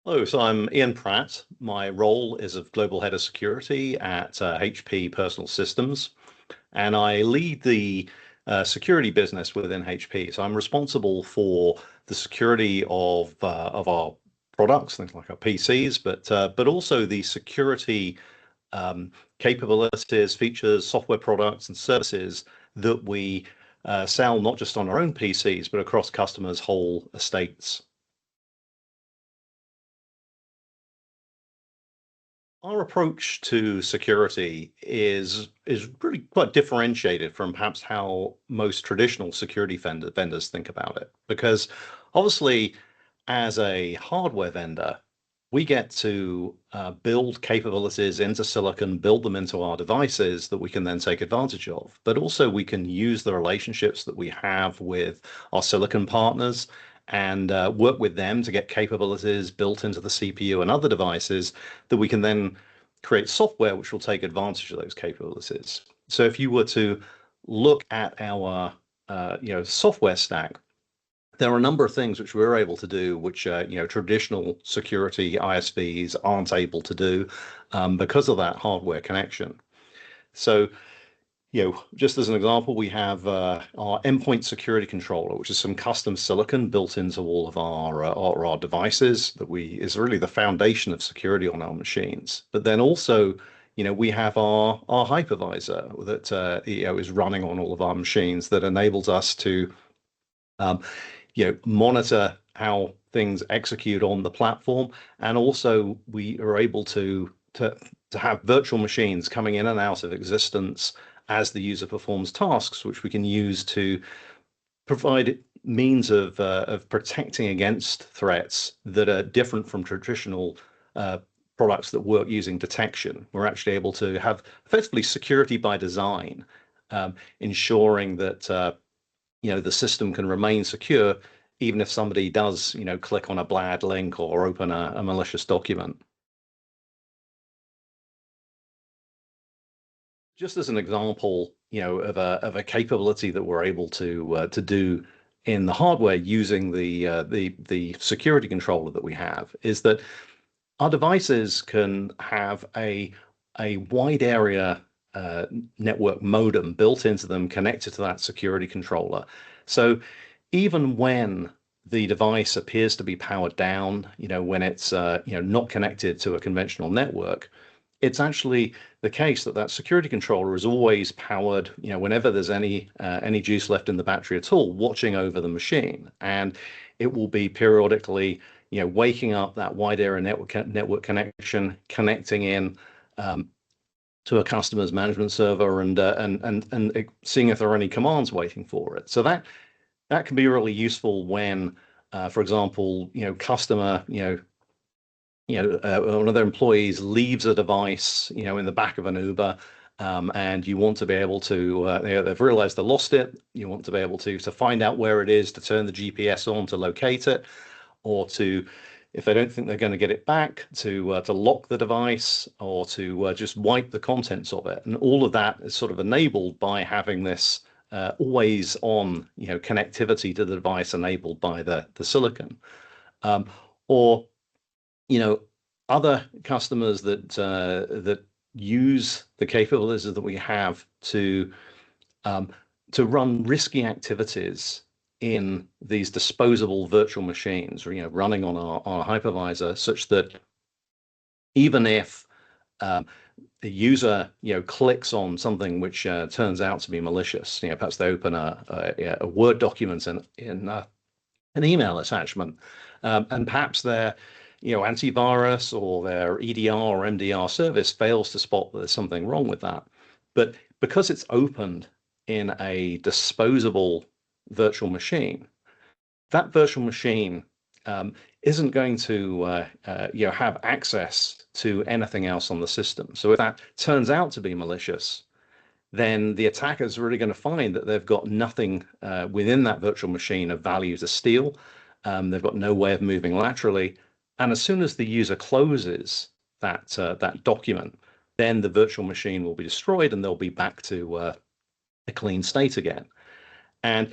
Hello, so I'm Ian Pratt. My role is of Global Head of Security at HP Personal Systems, and I lead the security business within HP. So I'm responsible for the security of our products, things like our PCs, but also the security capabilities, features, software products, and services that we sell not just on our own PCs, but across customers' whole estates. Our approach to security is really quite differentiated from perhaps how most traditional security vendors think about it. Because obviously, as a hardware vendor, we get to build capabilities into silicon, build them into our devices that we can then take advantage of. But also, we can use the relationships that we have with our silicon partners and work with them to get capabilities built into the CPU and other devices that we can then create software which will take advantage of those capabilities. So if you were to look at our software stack, there are a number of things which we're able to do, which traditional security ISVs aren't able to do because of that hardware connection. So just as an example, we have our endpoint security controller, which is some custom silicon built into all of our devices that is really the foundation of security on our machines. But then also, we have our hypervisor that is running on all of our machines that enables us to um, monitor how things execute on the platform, and also we are able to have virtual machines coming in and out of existence as the user performs tasks, which we can use to provide means of protecting against threats that are different from traditional products that work using detection. We're actually able to have effectively security by design, ensuring that the system can remain secure even if somebody does click on a bad link or open a malicious document. Just as an example, of a capability that we're able to do in the hardware using the security controller that we have is that our devices can have a wide area network modem built into them, connected to that security controller. So even when the device appears to be powered down, when it's not connected to a conventional network, it's actually the case that that security controller is always powered, whenever there's any juice left in the battery at all, watching over the machine. And it will be periodically, waking up that wide area network connection, connecting in to a customer's management server and seeing if there are any commands waiting for it. So that can be really useful when, for example, customer, one of their employees leaves a device, in the back of an Uber, and you want to be able to, they've realized they lost it. You want to be able to find out where it is, to turn the GPS on to locate it, or to, if they don't think they're going to get it back, to lock the device, or to just wipe the contents of it. And all of that is sort of enabled by having this always on, connectivity to the device enabled by the silicon. Or other customers that use the capabilities that we have um, to run risky activities in these disposable virtual machines, or running on our hypervisor, such that even if the user clicks on something which turns out to be malicious, perhaps they open a Word document in an email attachment, and perhaps their antivirus or their EDR or MDR service fails to spot that there's something wrong with that. But because it's opened in a disposable virtual machine, that virtual machine isn't going to have access to anything else on the system. So if that turns out to be malicious, then the attackers are really going to find that they've got nothing within that virtual machine of value to steal. They've got no way of moving laterally. And as soon as the user closes that document, then the virtual machine will be destroyed and they'll be back to a clean state again. And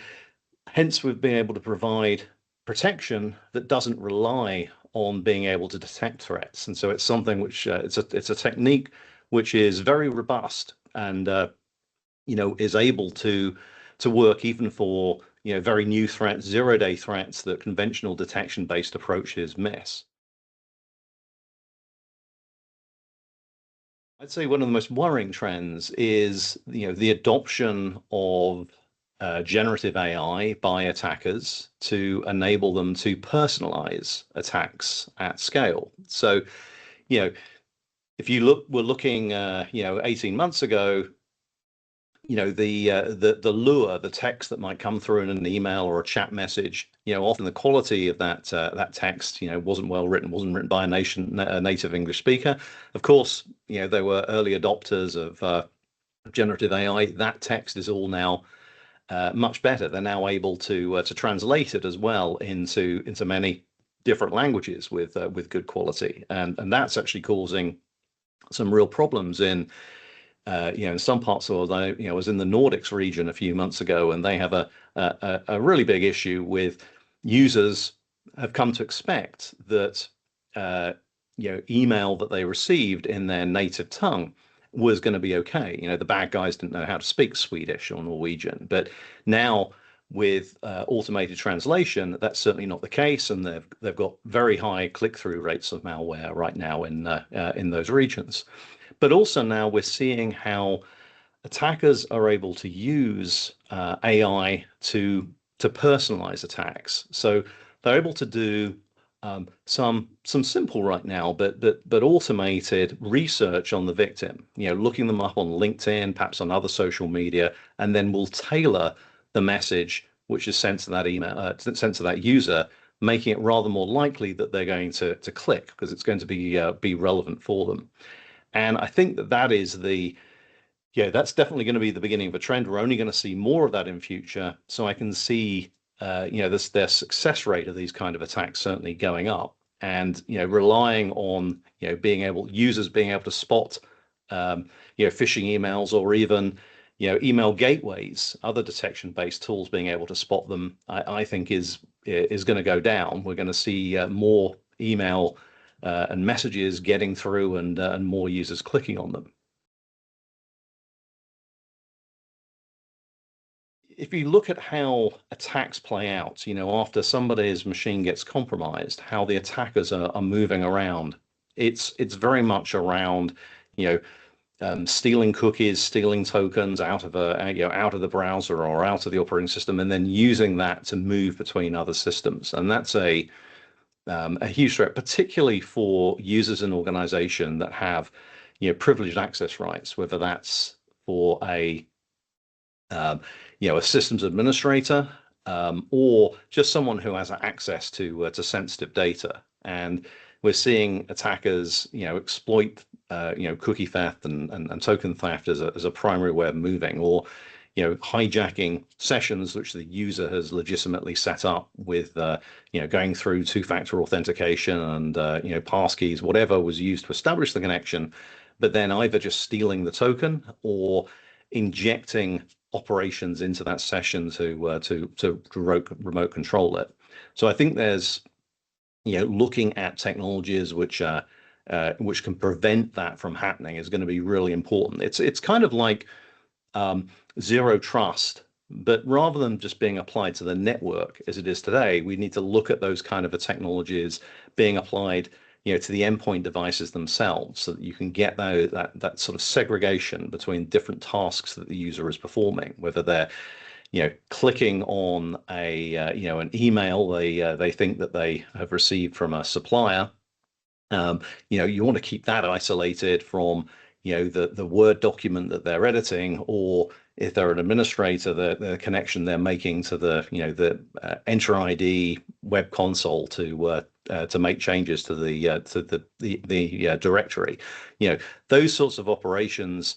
hence, we've been able to provide protection that doesn't rely on being able to detect threats. And so it's something which it's a technique which is very robust and is able to work even for very new threats, zero-day threats that conventional detection-based approaches miss. I'd say one of the most worrying trends is the adoption of generative AI by attackers to enable them to personalize attacks at scale. So, you know, if we're looking, 18 months ago, the lure, the text that might come through in an email or a chat message, often the quality of that text, wasn't well written, wasn't written by a native English speaker. Of course, there were early adopters of generative AI. That text is all now much better. They're now able to translate it as well into many different languages with good quality, and that's actually causing some real problems in some parts of the world. I was in the Nordics region a few months ago, and they have a really big issue with users have come to expect that email that they received in their native tongue was going to be okay. The bad guys didn't know how to speak Swedish or Norwegian, but now with automated translation, that's certainly not the case, and they've got very high click-through rates of malware right now in those regions. But also now we're seeing how attackers are able to use AI to personalize attacks. So they're able to do some simple right now, but automated research on the victim. Looking them up on LinkedIn, perhaps on other social media, and then will tailor the message which is sent to that sent to that user, making it rather more likely that they're going to click because it's going to be relevant for them. And I think that is that's definitely going to be the beginning of a trend. We're only going to see more of that in future. So I can see, their success rate of these kind of attacks certainly going up, and relying on users being able to spot phishing emails, or even email gateways, other detection-based tools being able to spot them. I think is going to go down. We're going to see more email and messages getting through, and more users clicking on them. If you look at how attacks play out, after somebody's machine gets compromised, how the attackers are moving around, it's very much around, stealing cookies, stealing tokens out of out of the browser or out of the operating system, and then using that to move between other systems. And that's a huge threat, particularly for users in organization that have, privileged access rights, whether that's for a systems administrator, or just someone who has access to sensitive data. And we're seeing attackers, exploit, cookie theft and token theft as a primary way of moving, or hijacking sessions which the user has legitimately set up with, going through two-factor authentication and, passkeys, whatever was used to establish the connection, but then either just stealing the token or injecting operations into that session to remote control it. So I think there's, looking at technologies which can prevent that from happening is going to be really important. It's kind of like zero trust, but rather than just being applied to the network as it is today, we need to look at those kind of technologies being applied, to the endpoint devices themselves, so that you can get that sort of segregation between different tasks that the user is performing, whether they're, clicking on an email they think that they have received from a supplier. You want to keep that isolated from, the Word document that they're editing, or if they're an administrator, the connection they're making to the Enter ID web console to make changes to the directory. Those sorts of operations,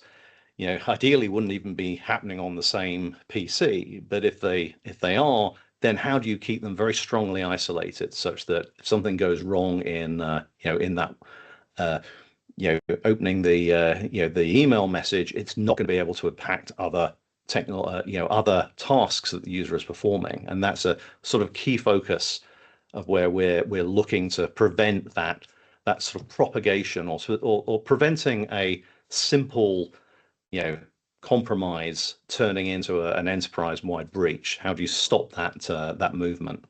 ideally wouldn't even be happening on the same PC. But if they are, then how do you keep them very strongly isolated, such that if something goes wrong in that opening the email message, it's not going to be able to impact other other tasks that the user is performing. And that's a sort of key focus of where we're looking to prevent that sort of propagation, or preventing a simple, compromise turning into an enterprise-wide breach. How do you stop that movement?